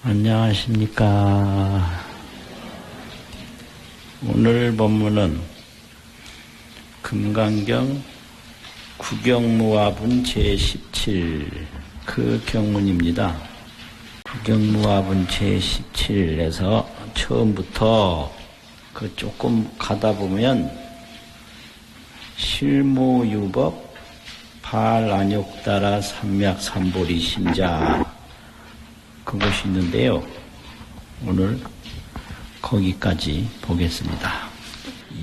안녕하십니까. 오늘 본문은 금강경 구경무화분 제17 그 경문입니다. 구경무화분 제17에서 처음부터 그 조금 가다 보면 실무유법 발안욕따라 삼맥삼보리 심자 그것이 있는데요. 오늘 거기까지 보겠습니다.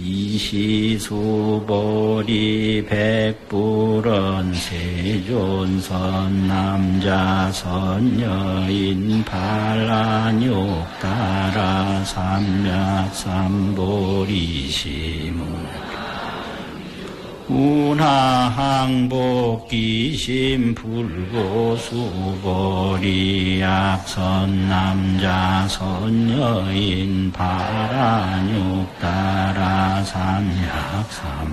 이시수보리 백불은 세존선 남자 선여인 발안욕따라 삼맥삼보리 심은 운하항복기심 불고수보리 악선 남자 선여인 발안욕따라 삼맥삼보리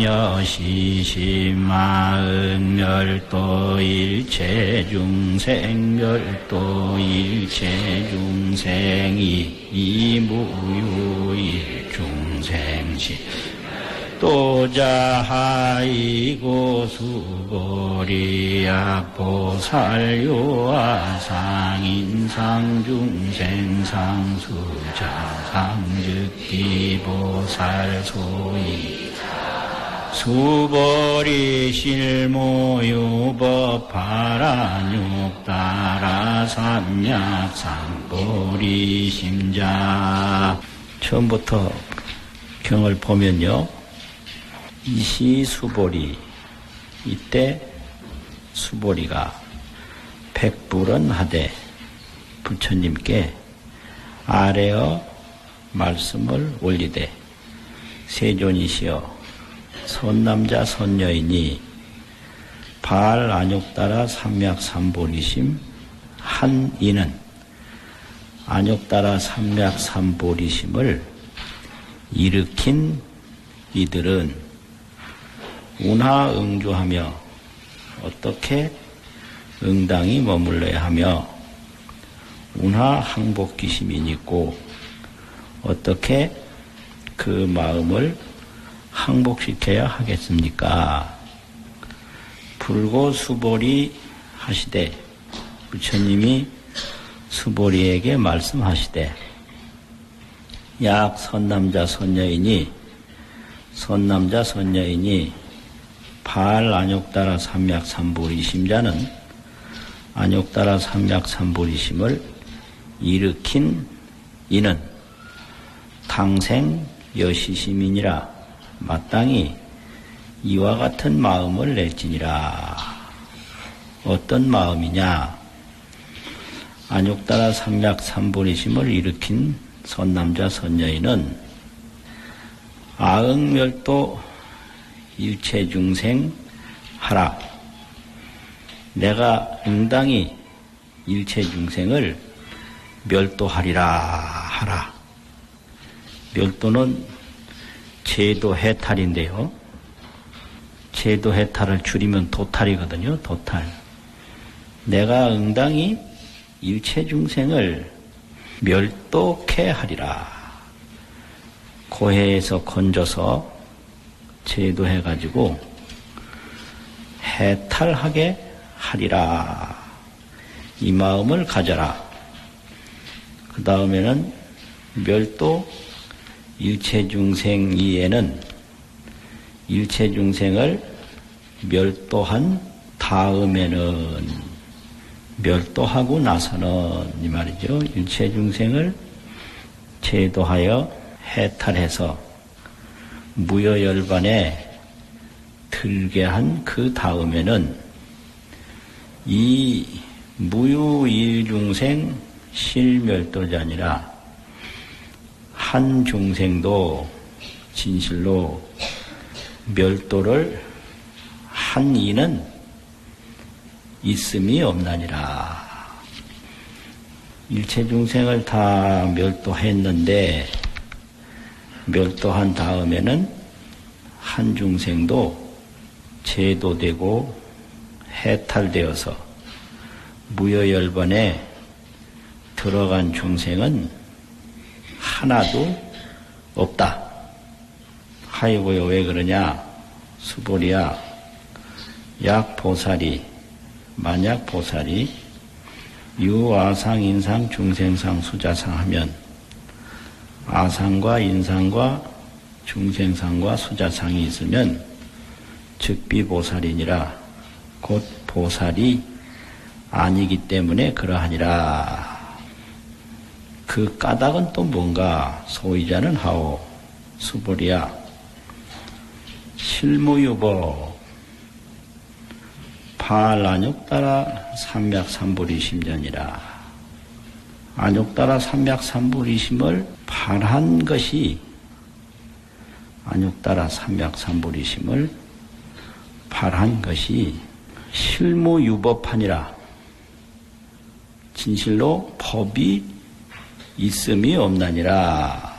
당생여시시 마음멸도 일체중생 멸도 일체중생이 이무유일중생시 또자하이고 수보리 악보살요아 상인상중생 상수자 상즉기보살 소이 수보리 실모유법 발안욕따라 삼맥삼보리 심자. 처음부터 경을 보면요, 이시수보리, 이때 수보리가 백불은 하되 부처님께 아래어 말씀을 올리되 세존이시여 선남자 선여인이 발안욕따라 삼맥삼보리심 한 이는 안욕따라 삼맥삼보리심을 일으킨 이들은 운하응주하며 어떻게 응당이 머물러야 하며 운하항복기심이 있고 어떻게 그 마음을 항복시켜야 하겠습니까? 불고수보리 하시되 부처님이 수보리에게 말씀하시되 약 선남자 선여인이 발안욕따라 삼맥삼보리 심자는 안욕따라 삼맥삼보리심을 일으킨 이는 당생 여시심이니라 마땅히 이와 같은 마음을 낼지니라. 어떤 마음이냐? 안욕따라 삼맥삼보리심을 일으킨 선남자 선여인은 아응멸도 일체중생 하라. 내가 응당히 일체중생을 멸도하리라 하라. 멸도는 제도해탈인데요. 제도해탈을 줄이면 도탈이거든요. 도탈. 내가 응당히 일체중생을 멸도케 하리라. 고해에서 건져서 제도해가지고 해탈하게 하리라. 이 마음을 가져라. 그 다음에는 멸도 일체중생 이에는 일체중생을 멸도한 다음에는 멸도하고 나서는 이 말이죠. 일체중생을 제도하여 해탈해서 무여열반에 들게 한 그 다음에는 이 무유일중생 실멸도자니라 한 중생도 진실로 멸도를 한 이는 있음이 없나니라. 일체중생을 다 멸도했는데 멸도한 다음에는 한 중생도 제도되고 해탈되어서 무여열번에 들어간 중생은 하나도 없다. 하이고요, 왜 그러냐? 수보리야, 약보살이, 만약 보살이 유아상, 인상, 중생상, 수자상 하면 아상과 인상과 중생상과 수자상이 있으면 즉비보살이니라. 곧 보살이 아니기 때문에 그러하니라. 그 까닭은 또 뭔가? 소위자는 하오. 수보리야, 실무유보 발안욕따라 삼맥삼불이심전이라. 안욕따라 삼맥삼불이심을 발한 것이, 안욕따라 삼맥삼불이심을 발한 것이 실무유법하니라. 진실로 법이 있음이 없나니라.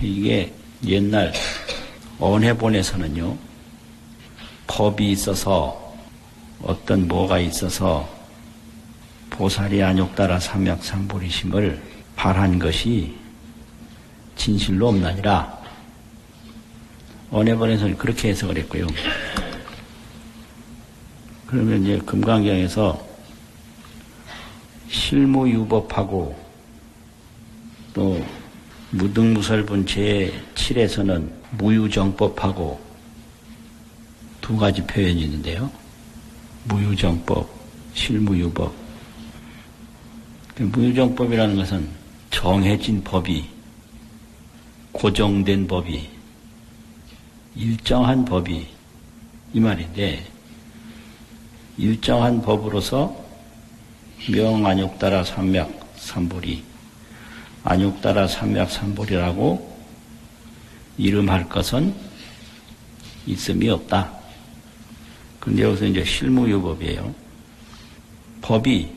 이게 옛날 언해본에서는요, 법이 있어서, 어떤 뭐가 있어서 보살이 안욕따라 삼맥삼불이심을 발한 것이 진실로 없나니라. 언해본에서는 그렇게 해석을 했고요. 그러면 이제 금강경에서 실무유법하고 또 무등무설분 제7에서는 무유정법하고 두 가지 표현이 있는데요. 무유정법, 실무유법. 무유정법이라는 것은 정해진 법이, 고정된 법이, 일정한 법이, 이 말인데, 일정한 법으로서 명안욕따라 삼맥삼불이, 안욕따라 삼맥삼불이라고 이름할 것은 있음이 없다. 그런데 여기서 이제 실무유법이에요. 법이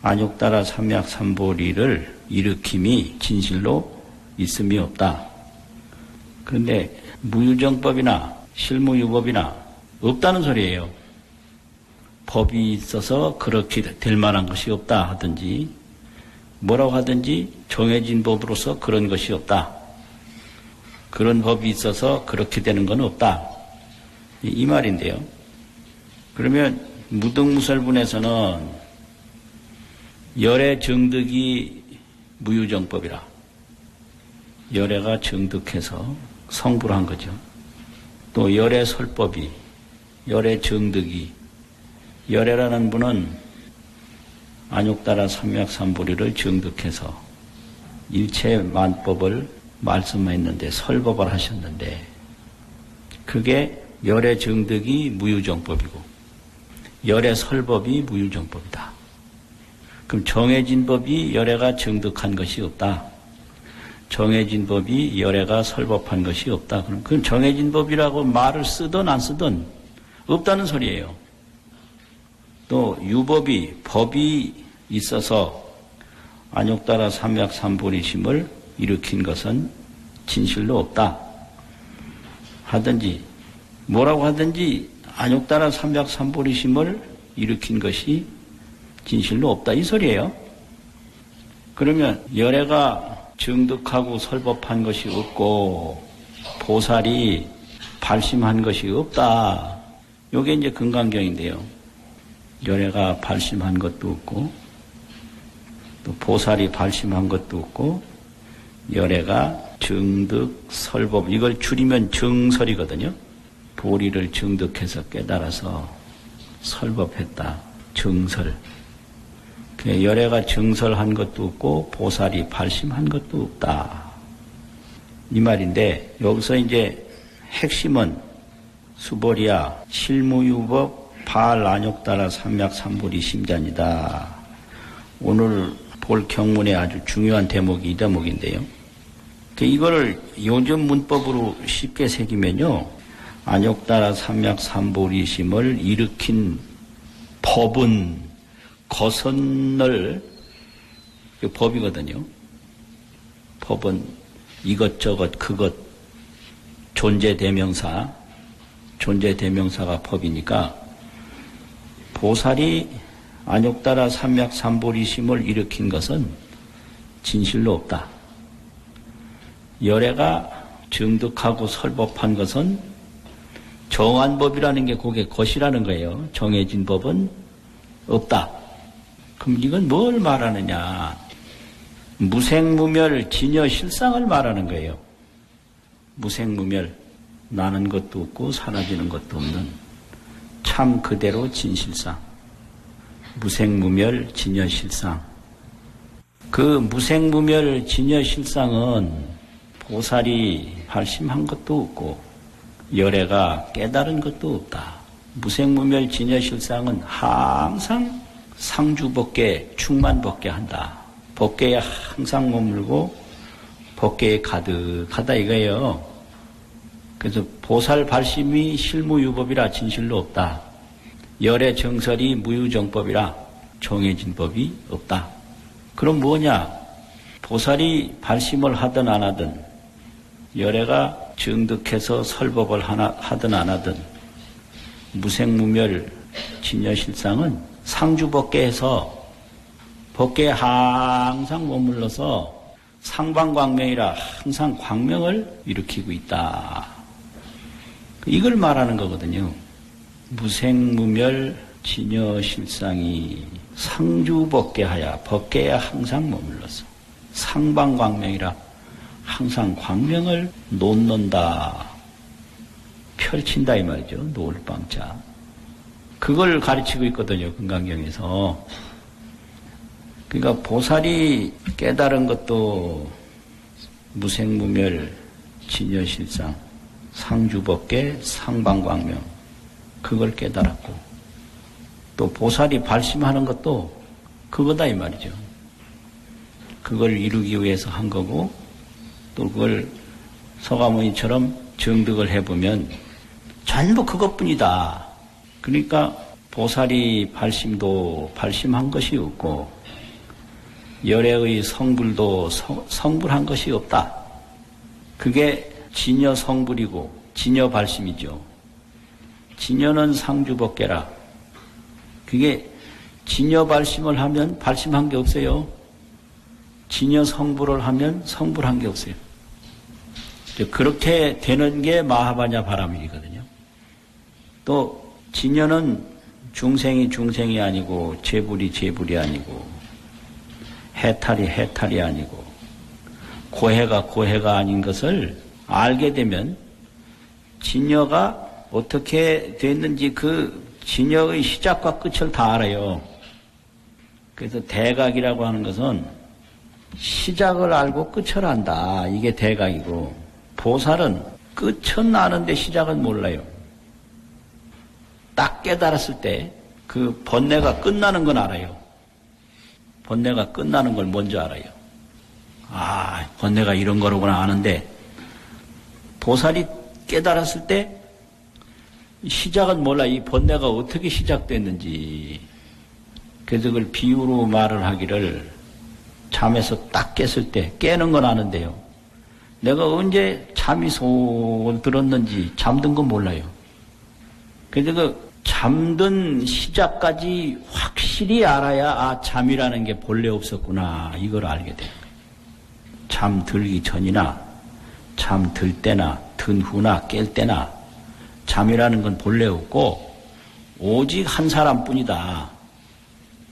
안욕따라 삼맥삼불이를 일으킴이 진실로 있음이 없다. 그런데 무유정법이나 실무유법이나 없다는 소리예요. 법이 있어서 그렇게 될 만한 것이 없다 하든지, 뭐라고 하든지 정해진 법으로서 그런 것이 없다. 그런 법이 있어서 그렇게 되는 건 없다. 이 말인데요. 그러면 무등무설분에서는 열애 정득이 무유정법이라. 열애가 정득해서 성불을 한 거죠. 또 열애 설법이, 열애 정득이, 열애라는 분은 안욕따라 삼맥삼불이를 정득해서 일체 만법을 말씀했는데, 설법을 하셨는데, 그게 열애 정득이 무유정법이고 열애 설법이 무유정법이다. 그럼 정해진 법이 열애가 정득한 것이 없다. 정해진 법이 열애가 설법한 것이 없다. 그럼 정해진 법이라고 말을 쓰든 안 쓰든 없다는 소리예요. 또 유법이, 법이 있어서 안욕따라 삼맥삼불이심을 일으킨 것은 진실로 없다 하든지, 뭐라고 하든지 안욕따라 삼맥삼불이심을 일으킨 것이 진실로 없다, 이 소리예요. 그러면 열애가 정득하고 설법한 것이 없고 보살이 발심한 것이 없다. 요게 이제 금강경인데요. 열애가 발심한 것도 없고 또 보살이 발심한 것도 없고 열애가 정득, 설법, 이걸 줄이면 정설이거든요. 보리를 정득해서 깨달아서 설법했다. 정설. 열애가 정설한 것도 없고 보살이 발심한 것도 없다. 이 말인데, 여기서 이제 핵심은 수보리야, 실무유법 발안욕따라 삼맥삼불이 심전이다. 오늘 볼 경문의 아주 중요한 대목이 이 대목인데요. 이거를 요즘 문법으로 쉽게 새기면요, 안욕따라 삼맥삼불이심을 일으킨 법은 거선을, 법이거든요. 법은 이것저것 그것, 존재대명사가 법이니까 보살이 안욕따라 삼맥삼보리심을 일으킨 것은 진실로 없다. 열애가 정득하고 설법한 것은 정한 법이라는 게 그게 것이라는 거예요. 정해진 법은 없다. 그럼 이건 뭘 말하느냐? 무생무멸 진여실상을 말하는 거예요. 무생무멸, 나는 것도 없고 사라지는 것도 없는 참 그대로 진실상, 무생무멸 진여실상. 그 무생무멸 진여실상은 보살이 발심한 것도 없고 열애가 깨달은 것도 없다. 무생무멸 진여실상은 항상 상주법계, 충만법계 한다. 법계에 항상 머물고 법계에 가득하다 이거예요. 그래서 보살 발심이 실무유법이라 진실로 없다. 열애 정설이 무유정법이라 정해진 법이 없다. 그럼 뭐냐? 보살이 발심을 하든 안 하든 열애가 정득해서 설법을 하든 안 하든 무생무멸 진여실상은 상주법계에서 법계에 항상 머물러서 상방광명이라 항상 광명을 일으키고 있다. 이걸 말하는 거거든요. 무생무멸 진여실상이 상주법계하여 법계에 항상 머물러서 상방광명이라 항상 광명을 놓는다. 펼친다 이 말이죠. 놓을 방자. 그걸 가르치고 있거든요. 금강경에서. 그러니까 보살이 깨달은 것도 무생무멸 진여실상 상주법계 상방광명 그걸 깨달았고 또 보살이 발심하는 것도 그거다 이 말이죠. 그걸 이루기 위해서 한 거고 또 그걸 서가모니처럼 정득을 해보면 전부 그것뿐이다. 그러니까 보살이 발심도 발심한 것이 없고 열애의 성불도 성불한 것이 없다. 그게 진여 성불이고 진여 발심이죠. 진여는 상주법계라. 그게 진여 발심을 하면 발심한 게 없어요. 진여 성불을 하면 성불한 게 없어요. 그렇게 되는 게 마하바냐 바라밀이거든요. 또 진여는 중생이 중생이 아니고 재불이 재불이 아니고 해탈이 해탈이 아니고 고해가 고해가 아닌 것을 알게 되면 진여가 어떻게 됐는지 그 진여의 시작과 끝을 다 알아요. 그래서 대각이라고 하는 것은 시작을 알고 끝을 안다. 이게 대각이고 보살은 끝은 아는데 시작은 몰라요. 딱 깨달았을 때 그 번뇌가 끝나는 건 알아요. 번뇌가 끝나는 걸 먼저 알아요. 아, 번뇌가 이런 거로구나 아는데 보살이 깨달았을 때 시작은 몰라. 이 번뇌가 어떻게 시작됐는지. 그래서 그걸 비유로 말을 하기를 잠에서 딱 깼을 때 깨는 건 아는데요. 내가 언제 잠이 솔 들었는지 잠든 건 몰라요. 그래서 그 잠든 시작까지 확실히 알아야 아 잠이라는 게 본래 없었구나 이걸 알게 돼요. 잠들기 전이나 잠들 때나 든 후나 깰 때나 잠이라는 건 본래 없고 오직 한 사람뿐이다.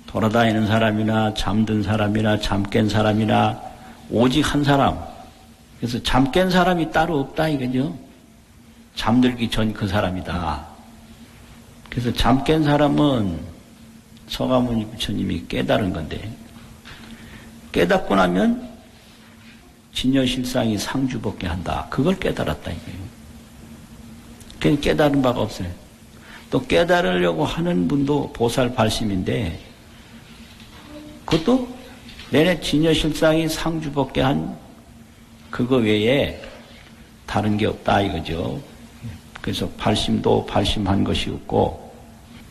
돌아다니는 사람이나 잠든 사람이나 잠 깬 사람이나 오직 한 사람. 그래서 잠 깬 사람이 따로 없다 이거죠. 잠들기 전 그 사람이다. 그래서 잠 깬 사람은 서가모니 부처님이 깨달은 건데 깨닫고 나면 진여실상이 상주법계 한다. 그걸 깨달았다 이거예요. 그냥 깨달은 바가 없어요. 또 깨달으려고 하는 분도 보살 발심인데 그것도 내내 진여실상이 상주법계 한 그거 외에 다른 게 없다 이거죠. 그래서 발심도 발심한 것이 없고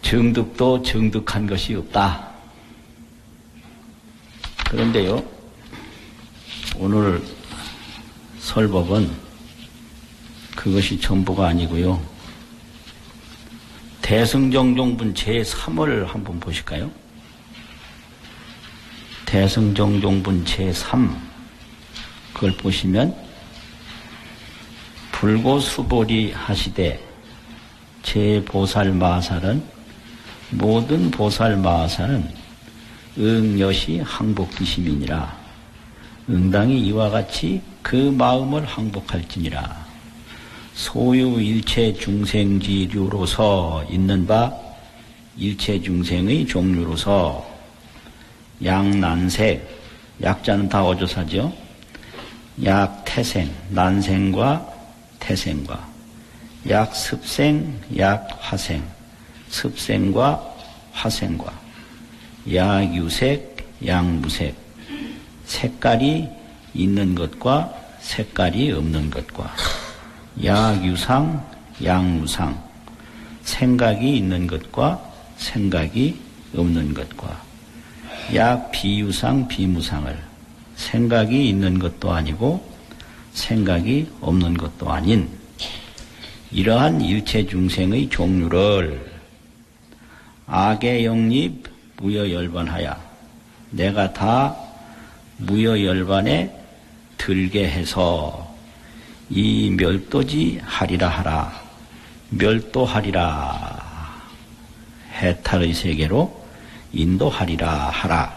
정득도 정득한 것이 없다. 그런데요, 오늘 설법은 그것이 전부가 아니고요. 대승정종분 제3을 한번 보실까요? 대승정종분 제3 그걸 보시면 불고수보리 하시되 제보살마살은 모든 보살마살은 응여시 항복기심이니라. 응당이 이와 같이 그 마음을 항복할지니라. 소유 일체 중생지류로서 있는 바 일체 중생의 종류로서 약난색, 약자는 다 어조사죠. 약태생, 난생과 태생과 약습생, 약화생, 습생과 화생과 약유색, 약무색, 색깔이 있는 것과 색깔이 없는 것과 약유상, 약무상, 생각이 있는 것과 생각이 없는 것과 약비유상, 비무상을 생각이 있는 것도 아니고 생각이 없는 것도 아닌 이러한 일체 중생의 종류를 악의 영립 무여열반하여 내가 다 무여열반에 들게 해서 이 멸도지 하리라 하라. 멸도하리라. 해탈의 세계로 인도하리라 하라.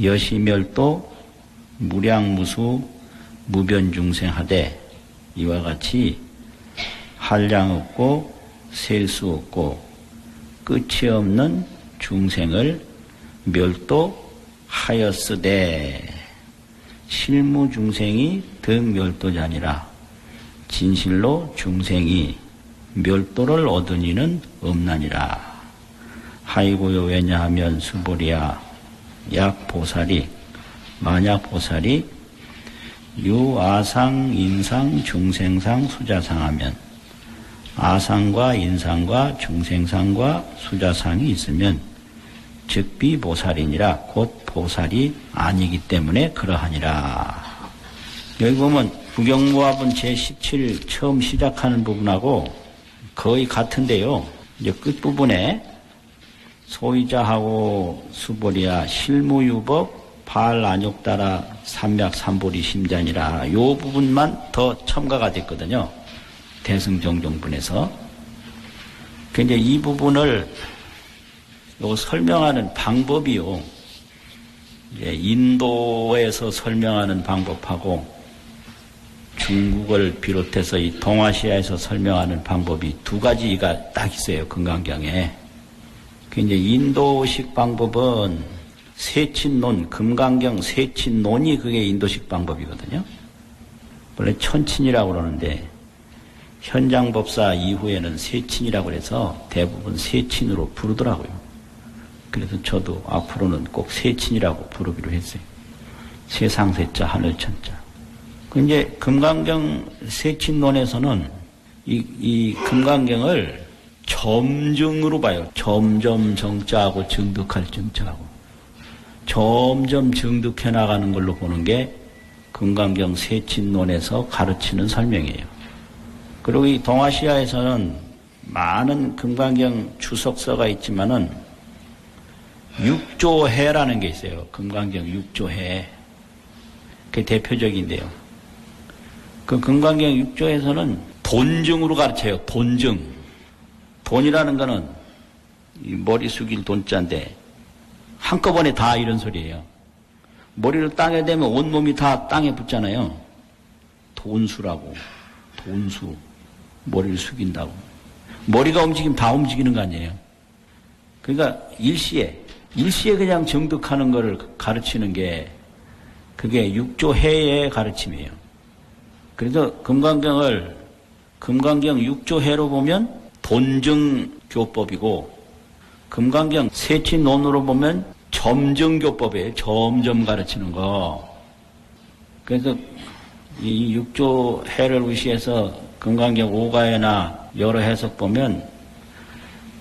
여시멸도 무량무수 무변중생하되 이와 같이 한량 없고 셀 수 없고 끝이 없는 중생을 멸도하였으되 실무중생이 득멸도자니라. 진실로 중생이 멸도를 얻은 이는 없나니라. 하이고요 왜냐하면 수보리야 약보살이 만약 보살이 유아상 인상 중생상 수자상하면 아상과 인상과 중생상과 수자상이 있으면 즉비보살이니라. 곧 보살이 아니기 때문에 그러하니라. 여기 보면 부경무화분 제17 처음 시작하는 부분하고 거의 같은데요. 이제 끝부분에 소위자하고 수보리야 실무유법 발안욕따라 삼맥삼보리 심자니라. 요 부분만 더 첨가가 됐거든요. 대승정종분에서. 근데 이 부분을 요 설명하는 방법이요. 이제 인도에서 설명하는 방법하고 중국을 비롯해서 이 동아시아에서 설명하는 방법이 두 가지가 딱 있어요. 금강경에. 이제 인도식 방법은 세친논, 금강경 세친논이 그게 인도식 방법이거든요. 원래 천친이라고 그러는데 현장법사 이후에는 세친이라고 해서 대부분 세친으로 부르더라고요. 그래서 저도 앞으로는 꼭 세친이라고 부르기로 했어요. 세상세자 하늘천자. 이제 금강경 세친론에서는 이 금강경을 점증으로 봐요. 점점 정자하고 정득할 정자하고 점점 정득해 나가는 걸로 보는 게 금강경 세친론에서 가르치는 설명이에요. 그리고 이 동아시아에서는 많은 금강경 주석서가 있지만은 육조해라는 게 있어요. 금강경 육조해. 그게 대표적인데요. 그 금강경 육조에서는 돈증으로 가르쳐요. 돈증. 돈이라는 거는 이 머리 숙일 돈자인데 한꺼번에 다 이런 소리예요. 머리를 땅에 대면 온몸이 다 땅에 붙잖아요. 돈수라고. 돈수. 머리를 숙인다고. 머리가 움직이면 다 움직이는 거 아니에요. 그러니까 일시에 그냥 정득하는 거를 가르치는 게 그게 육조해의 가르침이에요. 그래서 금강경 육조해로 보면 돈증교법이고 금강경 세친논으로 보면 점증교법이에요. 점점 가르치는 거. 그래서 이 육조해를 의시해서 금강경 5가에나 여러 해석 보면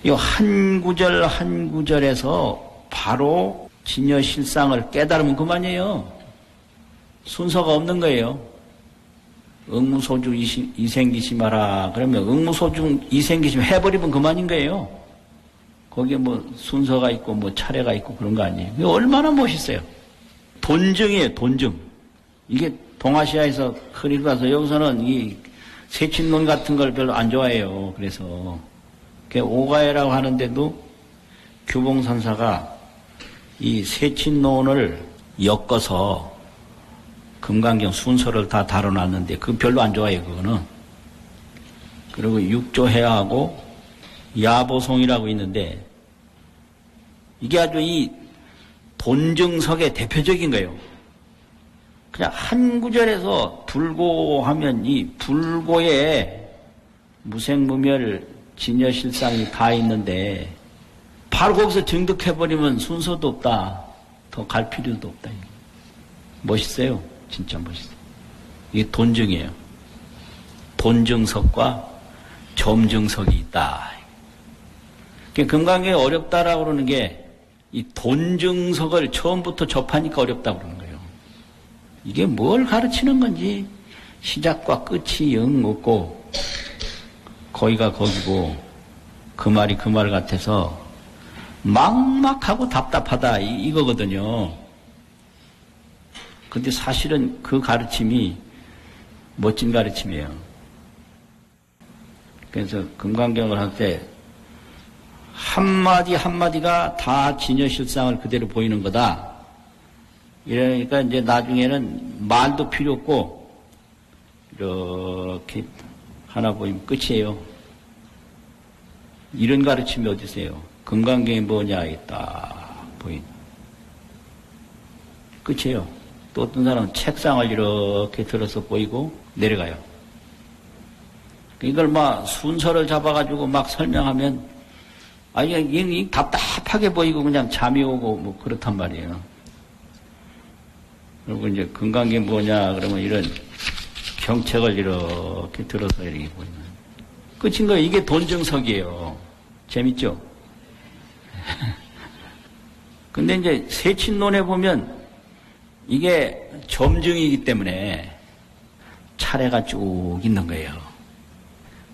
이 한 구절 한 구절에서 바로 진여실상을 깨달으면 그만이에요. 순서가 없는 거예요. 응무소주 이생기심하라. 그러면 응무소주 이생기심 해버리면 그만인 거예요. 거기에 뭐 순서가 있고 뭐 차례가 있고 그런 거 아니에요. 이게 얼마나 멋있어요. 돈증이에요, 돈증. 이게 동아시아에서 흔히 봐서 여기서는 이 세친논 같은 걸 별로 안 좋아해요. 그래서 오가해라고 하는데도 규봉선사가 이 세친논을 엮어서 금강경 순서를 다 다뤄놨는데 그 별로 안 좋아해요. 그거는. 그리고 육조해하고 야보송이라고 있는데 이게 아주 이 돈증석의 대표적인 거예요. 그냥 한 구절에서 불고하면 이 불고에 무생무멸 진여실상이 다 있는데 바로 거기서 증득해버리면 순서도 없다. 더 갈 필요도 없다. 멋있어요. 진짜 멋있어요. 이게 돈증이에요. 돈증석과 점증석이 있다. 금강경이 어렵다라고 그러는 게 이 돈증석을 처음부터 접하니까 어렵다고 그러는 거예요. 이게 뭘 가르치는 건지 시작과 끝이 영 없고 거기가 거기고 그 말이 그 말 같아서 막막하고 답답하다 이거거든요. 근데 사실은 그 가르침이 멋진 가르침이에요. 그래서 금강경을 할 때 한마디 한마디가 다 진여실상을 그대로 보이는 거다. 이러니까 이제 나중에는 말도 필요 없고 이렇게 하나 보이면 끝이에요. 이런 가르침이 어디 있어요? 금강경이 뭐냐 딱 보인 끝이에요. 또 어떤 사람은 책상을 이렇게 들어서 보이고 내려가요. 이걸 막 순서를 잡아가지고 막 설명하면 이게 답답하게 보이고 그냥 잠이 오고 뭐 그렇단 말이에요. 그리고 이제 금강경이 뭐냐 그러면 이런 경책을 이렇게 들어서 이렇게 보이면 끝인 거예요. 이게 돈증석이에요. 재밌죠? 근데 이제 세친론에 보면 이게 점증이기 때문에 차례가 쭉 있는 거예요.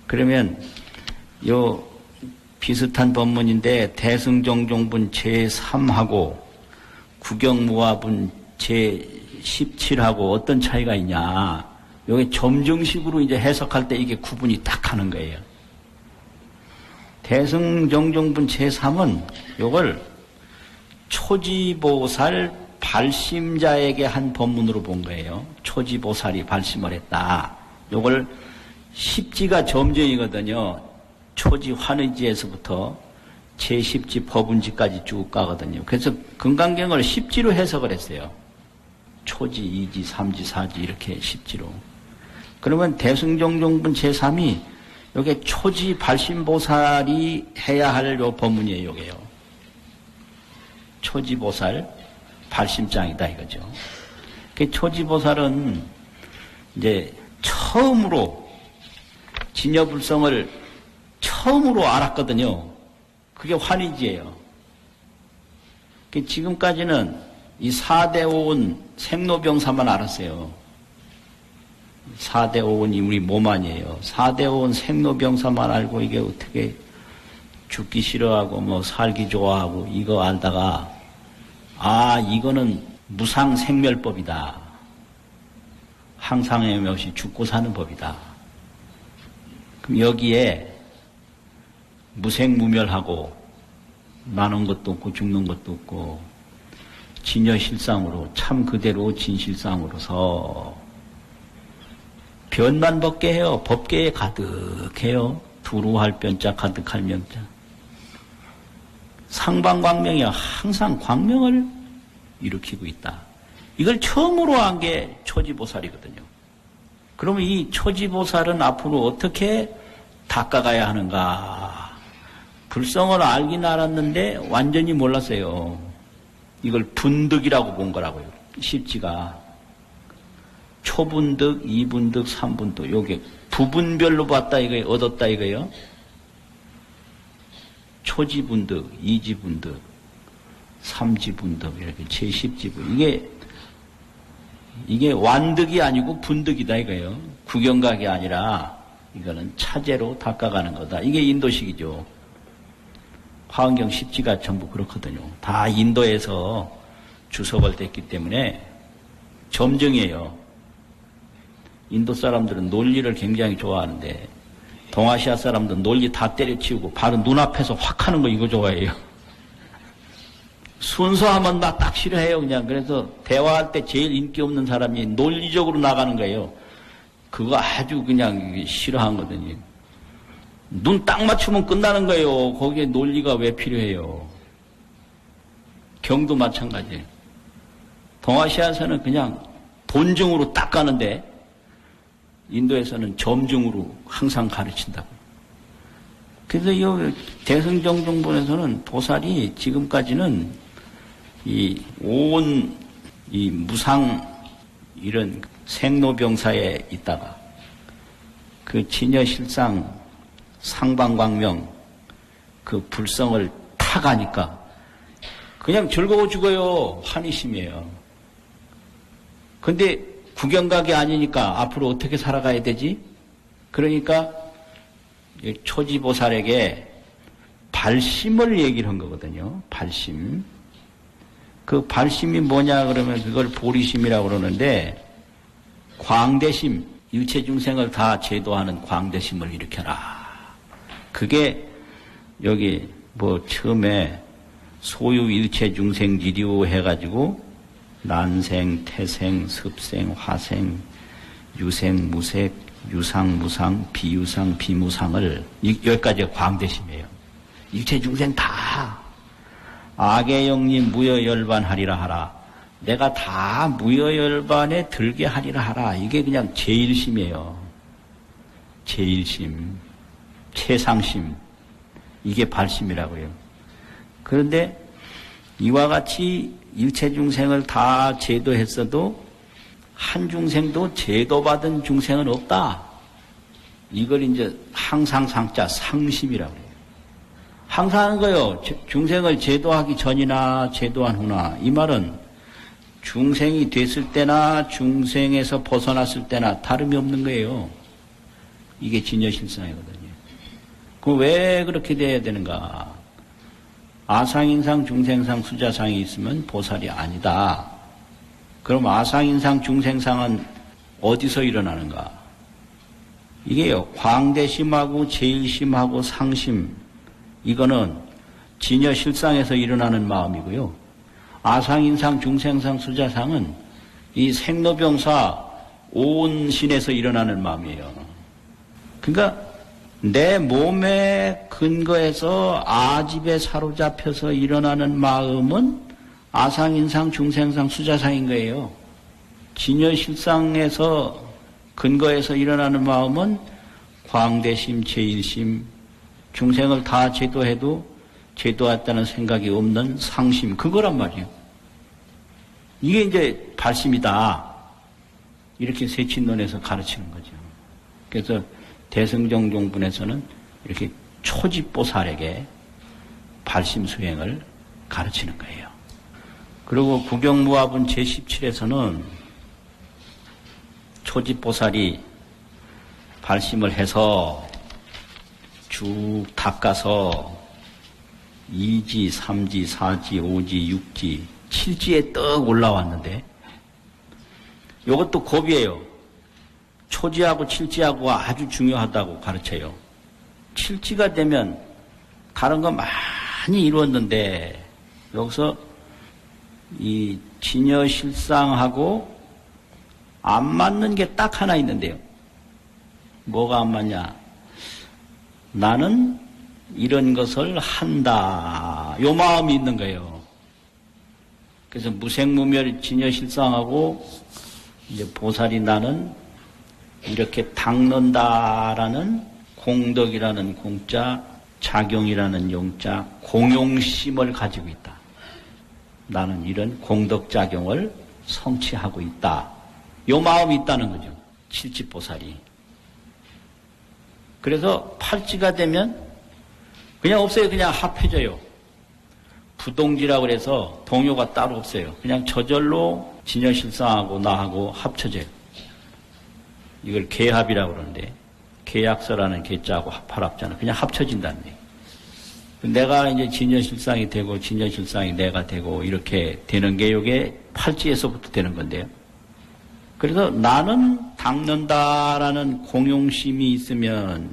그러면 요 비슷한 법문인데 대승정종분 제3하고 구경무화분 제17하고 어떤 차이가 있냐. 요게 점증식으로 이제 해석할 때 이게 구분이 딱 하는 거예요. 대승정종분 제3은 요걸 초지보살 발심자에게 한 법문으로 본 거예요. 초지보살이 발심을 했다. 요걸 십지가 점증이거든요. 초지 환의지에서부터 제10지 법운지까지 쭉 가거든요. 그래서 금강경을 십지로 해석을 했어요. 초지, 이지, 삼지, 사지 이렇게 십지로. 그러면 대승정종분 제3이 요게 초지 발심보살이 해야 할 요 법문이에요. 요게요. 초지보살 발심장이다 이거죠. 그 초지보살은 이제 처음으로 진여불성을 처음으로 알았거든요. 그게 환희지예요. 지금까지는 이 4대 5원 생로병사만 알았어요. 4대 5원이 우리 몸 아니에요. 4대 5원 생로병사만 알고 이게 어떻게 죽기 싫어하고 뭐 살기 좋아하고 이거 알다가 이거는 무상생멸법이다. 항상함 없이 죽고 사는 법이다. 그럼 여기에 무생무멸하고 나는 것도 없고 죽는 것도 없고 진여실상으로 참 그대로 진실상으로서 변만 벗게 해요. 법계에 가득해요. 두루할 변자 가득할 명자. 상방광명이 항상 광명을 일으키고 있다. 이걸 처음으로 한 게 초지보살이거든요. 그러면 이 초지보살은 앞으로 어떻게 닦아가야 하는가? 불성을 알긴 알았는데 완전히 몰랐어요. 이걸 분득이라고 본 거라고요. 십지가. 초분득, 이분득, 삼분득. 요게 부분별로 봤다 이거예요. 얻었다 이거예요. 초지분득, 이지분득, 삼지분득 이렇게 제10지분. 이게 완득이 아니고 분득이다 이거예요. 구경각이 아니라 이거는 차제로 닦아가는 거다. 이게 인도식이죠. 화엄경 10지가 전부 그렇거든요. 다 인도에서 주석을 댔기 때문에 점정이에요. 인도 사람들은 논리를 굉장히 좋아하는데 동아시아 사람들은 논리 다 때려치우고 바로 눈앞에서 확 하는 거 이거 좋아해요. 순서하면 나 딱 싫어해요, 그냥. 그래서 대화할 때 제일 인기 없는 사람이 논리적으로 나가는 거예요. 그거 아주 그냥 싫어하거든요. 눈 딱 맞추면 끝나는 거예요. 거기에 논리가 왜 필요해요? 경도 마찬가지예요. 동아시아에서는 그냥 본증으로 딱 가는데 인도에서는 점증으로 항상 가르친다고. 그래서 이 대승정종본에서는 보살이 지금까지는 이 무상 이런 생로병사에 있다가 그 진여실상 상방광명 그 불성을 타가니까 그냥 즐거워 죽어요. 환희심이에요. 근데 구경각이 아니니까 앞으로 어떻게 살아가야 되지? 그러니까 초지보살에게 발심을 얘기를 한 거거든요. 발심. 그 발심이 뭐냐 그러면 그걸 보리심이라고 그러는데 광대심, 일체중생을 다 제도하는 광대심을 일으켜라. 그게 여기 뭐 처음에 소유 일체중생 지류 해가지고 난생, 태생, 습생, 화생, 유생, 무색, 유상, 무상, 비유상, 비무상을 여기까지가 광대심이에요. 일체중생 다 악의 영리 무여열반하리라 하라. 내가 다 무여열반에 들게 하리라 하라. 이게 그냥 제일심이에요. 제일심, 최상심. 이게 발심이라고요. 그런데 이와 같이 일체중생을 다 제도했어도 한 중생도 제도받은 중생은 없다. 이걸 이제 항상 상자 상심이라고 해요. 항상 하는 거예요. 중생을 제도하기 전이나 제도한 후나. 이 말은 중생이 됐을 때나 중생에서 벗어났을 때나 다름이 없는 거예요. 이게 진여실상이거든요. 그럼 왜 그렇게 돼야 되는가? 아상인상, 중생상, 수자상이 있으면 보살이 아니다. 그럼 아상인상, 중생상은 어디서 일어나는가? 이게요, 광대심하고 제일심하고 상심, 이거는 진여실상에서 일어나는 마음이고요. 아상인상, 중생상, 수자상은 이 생로병사 오온신에서 일어나는 마음이에요. 그러니까 내 몸의 근거에서 아집에 사로잡혀서 일어나는 마음은 아상인상, 중생상, 수자상인 거예요. 진여실상에서 근거에서 일어나는 마음은 광대심, 제일심, 중생을 다 제도해도 제도했다는 생각이 없는 상심, 그거란 말이에요. 이게 이제 발심이다. 이렇게 세친론에서 가르치는 거죠. 그래서 대승정종분에서는 이렇게 초지보살에게 발심 수행을 가르치는 거예요. 그리고 구경무화분 제17에서는 초지보살이 발심을 해서 쭉 닦아서 2지, 3지, 4지, 5지, 6지, 7지에 떡 올라왔는데 이것도 고비예요. 초지하고 7지하고 아주 중요하다고 가르쳐요. 7지가 되면 다른 거 많이 이루었는데 여기서 이 진여실상하고 안 맞는 게 딱 하나 있는데요. 뭐가 안 맞냐? 나는 이런 것을 한다. 요 마음이 있는 거예요. 그래서 무생무멸 진여실상하고 이제 보살이 나는 이렇게 닦는다라는 공덕이라는 공자, 작용이라는 용자, 공용심을 가지고 있다. 나는 이런 공덕작용을 성취하고 있다. 요 마음이 있다는 거죠. 칠지보살이. 그래서 팔지가 되면 그냥 없어요. 그냥 합해져요. 부동지라고 그래서 동요가 따로 없어요. 그냥 저절로 진여실상하고 나하고 합쳐져요. 이걸 계합이라고 그러는데 계약서라는 계자하고 합할합자는 그냥 합쳐진다는 얘기. 내가 이제 진여실상이 되고 진여실상이 내가 되고 이렇게 되는 게 이게 팔찌에서부터 되는 건데요. 그래서 나는 닦는다라는 공용심이 있으면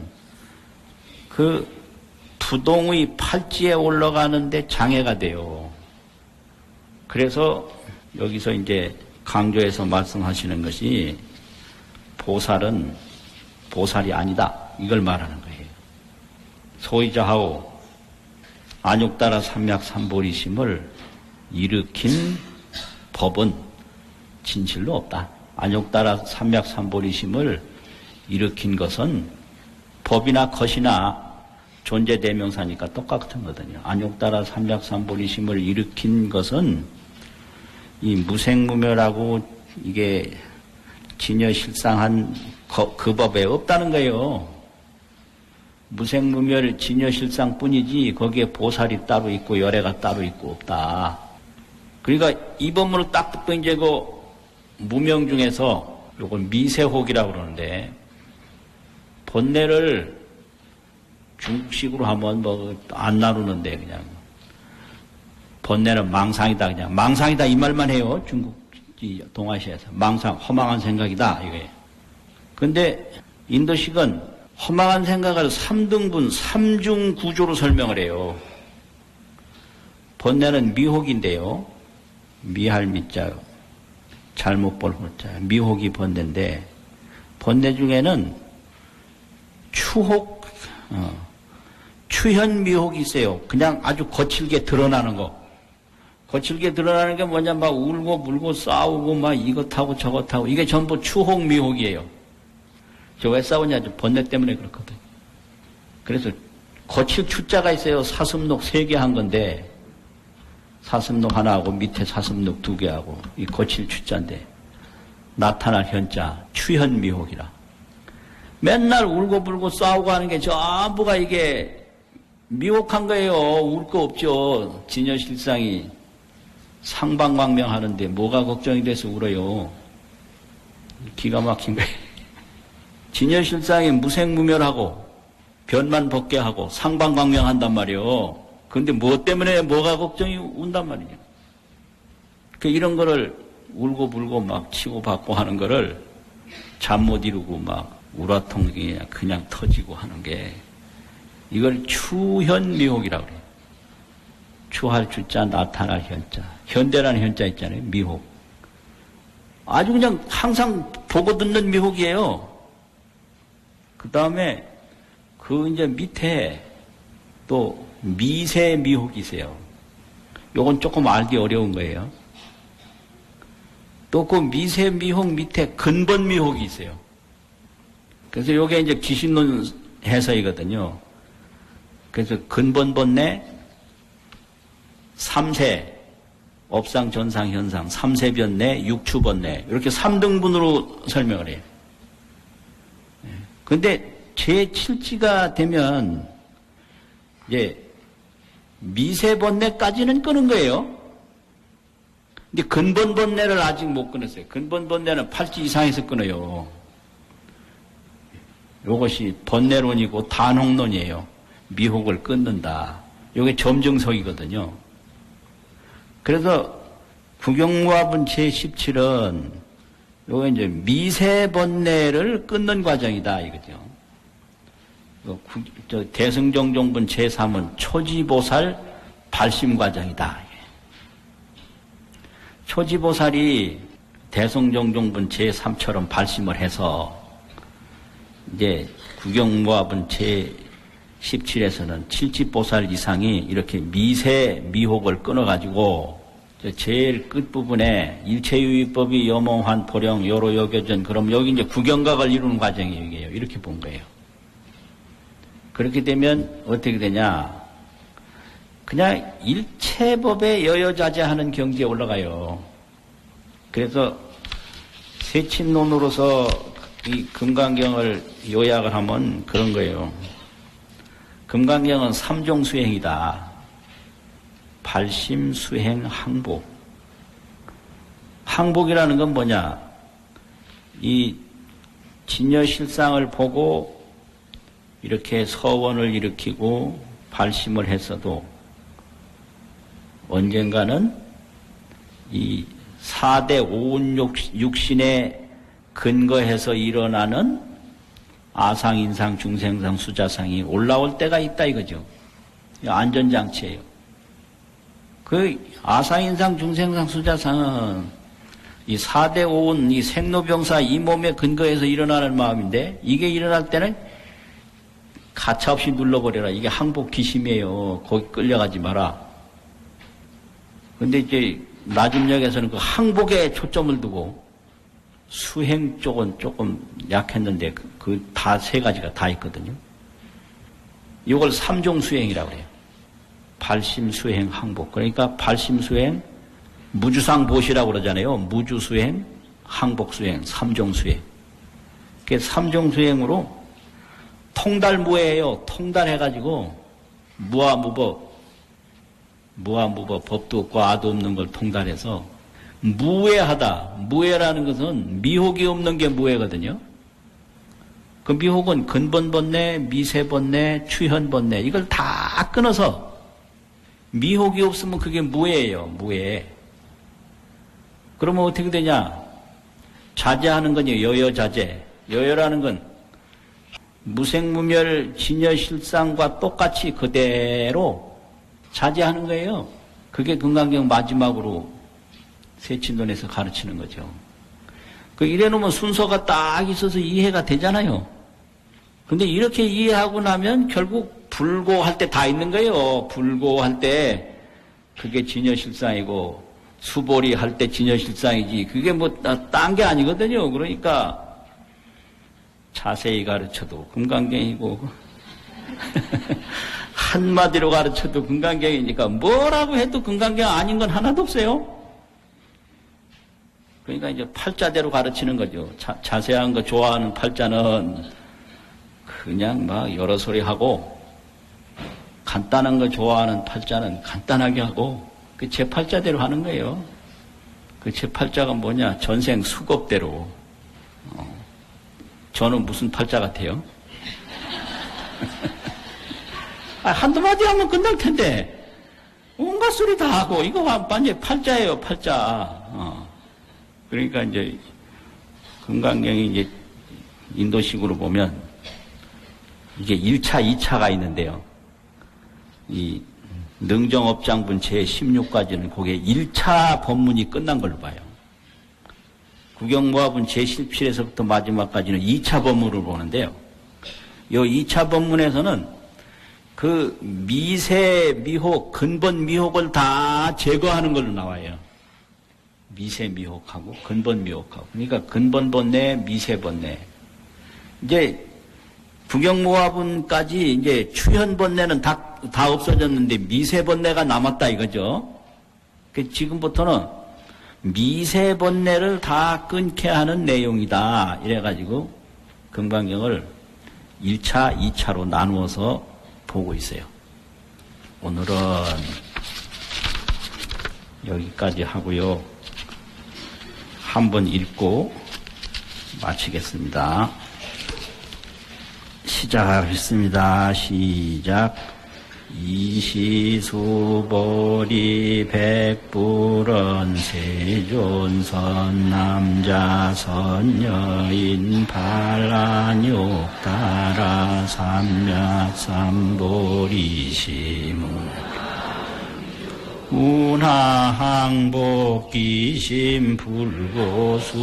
그 부동의 팔찌에 올라가는데 장애가 돼요. 그래서 여기서 이제 강조해서 말씀하시는 것이 보살은 보살이 아니다. 이걸 말하는 거예요. 소이자하오 안욕따라 삼맥삼보리심을 일으킨 법은 진실로 없다. 안욕따라 삼맥삼보리심을 일으킨 것은 법이나 것이나 존재대명사니까 똑같은 거거든요. 안욕따라 삼맥삼보리심을 일으킨 것은 이 무생무멸하고 이게 진여실상한 그 법에 없다는 거예요. 무생무멸 진여실상뿐이지 거기에 보살이 따로 있고 열애가 따로 있고 없다. 그러니까 이 법문을 딱 듣고 이제 그 무명 중에서 요걸 미세혹이라고 그러는데 본내를 중국식으로 하면 뭐 안 나누는데 그냥 본내는 망상이다 그냥 망상이다 이 말만 해요. 중국 동아시아에서 망상 허망한 생각이다 이거예요. 근데 인도식은 허망한 생각을 3등분 3중 구조로 설명을 해요. 본내는 미혹인데요. 미할 미자 잘못 볼 호자 미혹이 본내인데 본내 중에는 추혹 추현 미혹이 있어요. 그냥 아주 거칠게 드러나는 거. 거칠게 드러나는 게 뭐냐 막 울고 물고 싸우고 막 이것하고 저것하고 이게 전부 추혹 미혹이에요. 저 왜 싸우냐 번뇌 때문에 그렇거든. 그래서 거칠 추자가 있어요. 사슴록 3개 한 건데 사슴록 하나 하고 밑에 사슴록 2개 하고 이 거칠 추자인데 나타날 현자 추현 미혹이라. 맨날 울고 불고 싸우고 하는 게 전부가 이게 미혹한 거예요. 울 거 없죠. 진여실상이 상방광명 하는데 뭐가 걱정이 돼서 울어요. 기가 막힌 거예요. 진여실상이 무생무멸하고 변만 벗게 하고 상방광명 한단 말이에요. 그런데 뭐 때문에 뭐가 걱정이 운단 말이에요. 이런 거를 울고 불고 막 치고 받고 하는 거를 잠 못 이루고 막 우라통이 그냥 터지고 하는 게 이걸 추현미혹이라고 그래요. 추할 추자 나타날 현자 현대라는 현자 있잖아요. 미혹 아주 그냥 항상 보고 듣는 미혹이에요. 그 다음에 그 이제 밑에 또 미세 미혹이 있어요. 요건 조금 알기 어려운 거예요. 또 그 미세 미혹 밑에 근본 미혹이 있어요. 그래서 요게 이제 기신론 해석이거든요. 그래서 근본 본내 3세 업상 전상 현상 3세 변내 6추 본내 이렇게 3등분으로 설명을 해요. 근데 제7지가 되면 이제 미세 번뇌까지는 끄는 거예요. 근데 근본 번뇌를 아직 못 끊었어요. 근본 번뇌는 팔찌 이상에서 끊어요. 이것이 번뇌론이고 단혹론이에요. 미혹을 끊는다. 이게 점증석이거든요. 그래서 구경무합은 제17은 요게 이제 미세 번뇌를 끊는 과정이다 이거죠. 대승정종분 제3은 초지보살 발심 과정이다. 초지보살이 대승정종분 제3처럼 발심을 해서 이제 구경무합은 제17에서는 칠지보살 이상이 이렇게 미세 미혹을 끊어가지고 제일 끝부분에 일체유의법이 여몽한 보령 여로 여겨전 그럼 여기 이제 구경각을 이루는 과정이 여기에요. 이렇게 본 거예요. 그렇게 되면 어떻게 되냐? 그냥 일체법에 여여자재하는 경지에 올라가요. 그래서 세친론으로서 이 금강경을 요약을 하면 그런 거예요. 금강경은 3종 수행이다. 발심, 수행, 항복. 항복이라는 건 뭐냐? 이 진여실상을 보고 이렇게 서원을 일으키고 발심을 했어도 언젠가는 이 4대 5운 육신에 근거해서 일어나는 아상, 인상, 중생상, 수자상이 올라올 때가 있다 이거죠. 안전장치예요. 그 아상, 인상, 중생상, 수자상은 이 4대 5운 이 생로병사 이 몸에 근거해서 일어나는 마음인데 이게 일어날 때는 가차없이 눌러버려라. 이게 항복 기심이에요. 거기 끌려가지 마라. 근데 이제 낮은 역에서는 그 항복에 초점을 두고 수행 쪽은 조금 약했는데 그 다 세 가지가 다 있거든요. 이걸 삼종 수행이라고 해요. 발심, 수행, 항복. 그러니까 발심, 수행, 무주상 보시라고 그러잖아요. 무주 수행, 항복 수행, 삼종 수행. 그 삼종 수행으로 통달무예요. 통달해가지고 무아무법, 법도 없고 아도 없는 걸 통달해서 무해하다. 무해라는 것은 미혹이 없는 게 무해거든요. 그 미혹은 근본번뇌, 미세번뇌, 추현번뇌 이걸 다 끊어서 미혹이 없으면 그게 무해예요. 무해. 그러면 어떻게 되냐? 자제하는 거니 여여자제. 여여라는 건 무생무멸 진여실상과 똑같이 그대로 자제하는 거예요. 그게 금강경 마지막으로 세친론에서 가르치는 거죠. 그 이래놓으면 순서가 딱 있어서 이해가 되잖아요. 근데 이렇게 이해하고 나면 결국 불고할 때 다 있는 거예요. 불고할 때 그게 진여실상이고 수보리 할 때 진여실상이지. 그게 뭐 딴 게 아니거든요. 그러니까 자세히 가르쳐도 금강경이고 한마디로 가르쳐도 금강경이니까 뭐라고 해도 금강경 아닌 건 하나도 없어요. 그러니까 이제 팔자대로 가르치는 거죠. 자세한 거 좋아하는 팔자는 그냥 막 여러 소리 하고 간단한 거 좋아하는 팔자는 간단하게 하고 그 제 팔자대로 하는 거예요. 그 제 팔자가 뭐냐? 전생 수겁대로. 저는 무슨 팔자 같아요? 한두 마디 하면 끝날 텐데 온갖 소리 다 하고 이거 완전 팔자예요. 팔자. 그러니까 이제 금강경이 이제 인도식으로 보면 이게 1차, 2차가 있는데요. 이 능정업장분 제16까지는 그게 1차 법문이 끝난 걸로 봐요. 구경모합은 제17에서부터 마지막까지는 2차 법문을 보는데요. 이 2차 법문에서는 그 미세 미혹, 근본 미혹을 다 제거하는 걸로 나와요. 미세 미혹하고 근본 미혹하고. 그러니까 근본 번뇌, 미세 번뇌. 이제 구경모합은까지 이제 추현 번뇌는 다 없어졌는데 미세 번뇌가 남았다 이거죠. 지금부터는 미세 번뇌를 다 끊게 하는 내용이다. 이래가지고 금강경을 1차, 2차로 나누어서 보고 있어요. 오늘은 여기까지 하고요. 한번 읽고 마치겠습니다. 시작하겠습니다. 시작. 이시수보리 백불은 세존선 남자선 여인 반란욕다라 삼약삼보리시무 운하항복기심 불고수보리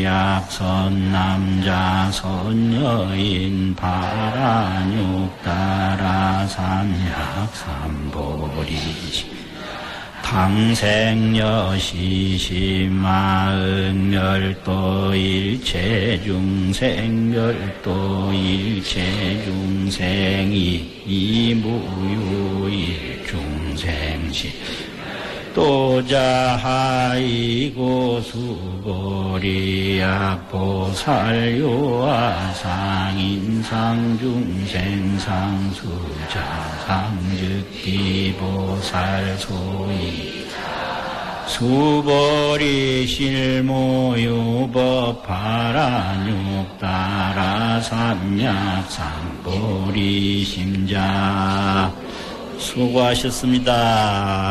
약선 남자 선여인 바라육다라 삼약삼보리시 당생여시시 마응멸도 일체중생멸도 일체중생이 이무유일중생시 또자하이고 수보리약보살요아 상인상중생상수자 상즉기보살소이 수보리 실모유법 파란육따라 삼약 상보리 심자 수고하셨습니다.